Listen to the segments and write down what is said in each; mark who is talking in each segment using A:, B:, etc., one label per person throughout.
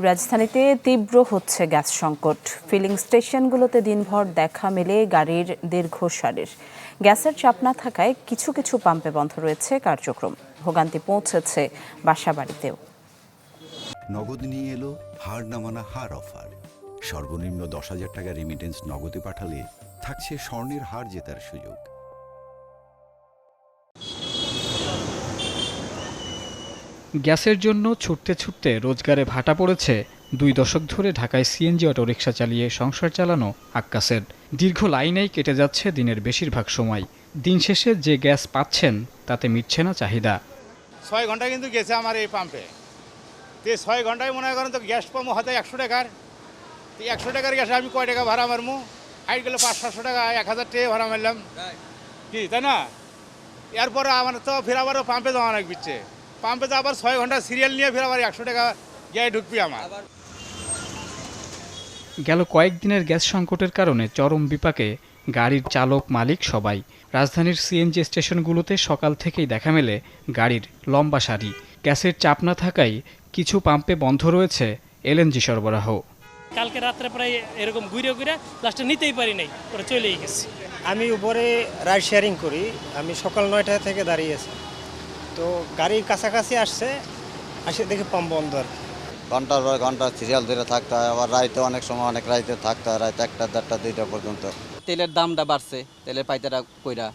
A: রাজধানীতে তীব্র হচ্ছে গ্যাস সংকট। ফিলিং স্টেশনগুলোতে দিনভর দেখা মেলে গাড়ির দীর্ঘ সারির। গ্যাসের চাপ না থাকায় কিছু কিছু পাম্পে বন্ধ রয়েছে কার্যক্রম। ভোগান্তি পৌঁছেছে বাসাবাড়িতেও।
B: নগদ নিয়ে এলো হার না মানা হার অফার। সর্বনিম্ন 10,000 টাকা রেমিটেন্স নগদে পাঠালে থাকছে স্বর্ণের হার জেতার সুযোগ।
C: গ্যাসের জন্য ছুটতে ছুটতে রোজগারে ভাটা পড়েছে 2 দশক ধরে ঢাকায় সিএনজি অটোরিকশা চালিয়ে সংসার চালানো আক্কাসের। দীর্ঘ লাইনেই কেটে যাচ্ছে দিনের বেশিরভাগ সময়। দিন শেষে যে গ্যাস পাচ্ছেন তাতে মিটছে না চাহিদা।
D: 6 ঘন্টা কিন্তু গেছে আমার এই পাম্পে। তো 6 ঘন্টায় মনে করেন তো গ্যাস পাম্প হয়তো 100 টাকার। তো 100 টাকার গ্যাসে আমি কয় টাকা ভাড়া মারবো? হাইট গেলে 500-700 টাকা, 1000 টাকা ভাড়া মারলাম কি, তাই না? এরপরে আমার তো ফের আবার পাম্পে যাওয়া লাগছে। পাম্পে তো আবার 6 ঘন্টা সিরিয়াল নিয়ে ফের আবার 100 টাকা গিয়ে ঢুকবি আমার।
C: গেল কয়েকদিনের গ্যাস সংকটের কারণে চরম বিপাকে গাড়ির চালক মালিক সবাই। রাজধানীর সিএনজি স্টেশনগুলোতে সকাল থেকেই দেখা মেলে গাড়ির লম্বা সারি। গ্যাসের চাপ না থাকায় কিছু পাম্পে বন্ধ রয়েছে এলএনজি সরবরাহ।
E: কালকে রাত্রে প্রায় এরকম ঘুরে ঘুরে লাস্টে নিতেই পারি নাই, পরে চলেই গেছি।
F: আমি উপরে রাইড শেয়ারিং করি। আমি সকাল 9টা থেকে দাঁড়িয়েছি, তো গাড়ির কাছাকাছি আসে দেখি পাম্প বন্ধ। আর
G: ঘন্টার পর ঘন্টা সিরিয়াল ধরে থাকতে হয়, আবার রাইতে অনেক সময় অনেক রাইতে থাকতে হয়, রাইতে 1টা, 1:30, 2টা পর্যন্ত।
H: তেলের দামটা বাড়ছে, তেলের পাইতারা কইরা,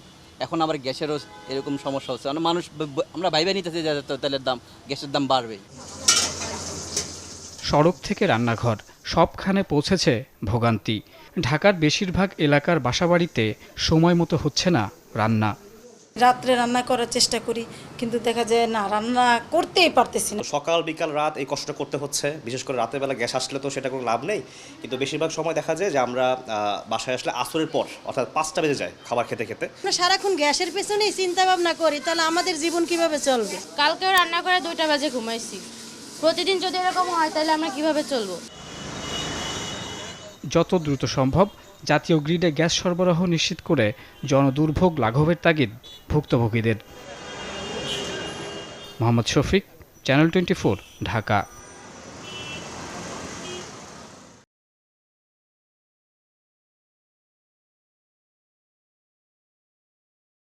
H: এখন আবার গ্যাসেরও এরকম সমস্যা হচ্ছে। মানুষ আমরা ভাইবে নিতেছি যে তেলের দাম, গ্যাসের দাম বাড়বেই।
C: সড়ক থেকে রান্নাঘর সবখানে পৌঁছেছে ভোগান্তি। ঢাকার বেশিরভাগ এলাকার বাসাবাড়িতে সময় মতো হচ্ছে না রান্না।
I: রাত্রে রান্না করার চেষ্টা করি, কিন্তু দেখা যায় না, রান্না করতেই পারতেছি না।
J: সকাল বিকাল রাত এই কষ্ট করতে হচ্ছে। বিশেষ করে রাতের বেলা গ্যাস আসলে তো সেটা কোনো লাভ নেই, কিন্তু বেশিরভাগ সময় দেখা যায় যে আমরা বাসায় আসলে আসরের পর, অর্থাৎ 5টা বেজে যায় খাবার খেতে খেতে।
I: আমরা সারাক্ষণ গ্যাসের পেছনেই চিন্তা ভাবনা করি, তাহলে আমাদের জীবন কিভাবে চলবে?
K: কালকেও রান্না করে 2টা বাজে ঘুমাইছি। প্রতিদিন যদি এরকম হয় তাহলে আমরা কিভাবে চলবো?
C: যত দ্রুত সম্ভব জাতীয় গ্রিডে গ্যাস সরবরাহ নিশ্চিত করে জনদুর্ভোগ লাঘবের তাগিদ ভুক্তভোগীদের। মোহাম্মদ শফিক, চ্যানেল 24, ঢাকা।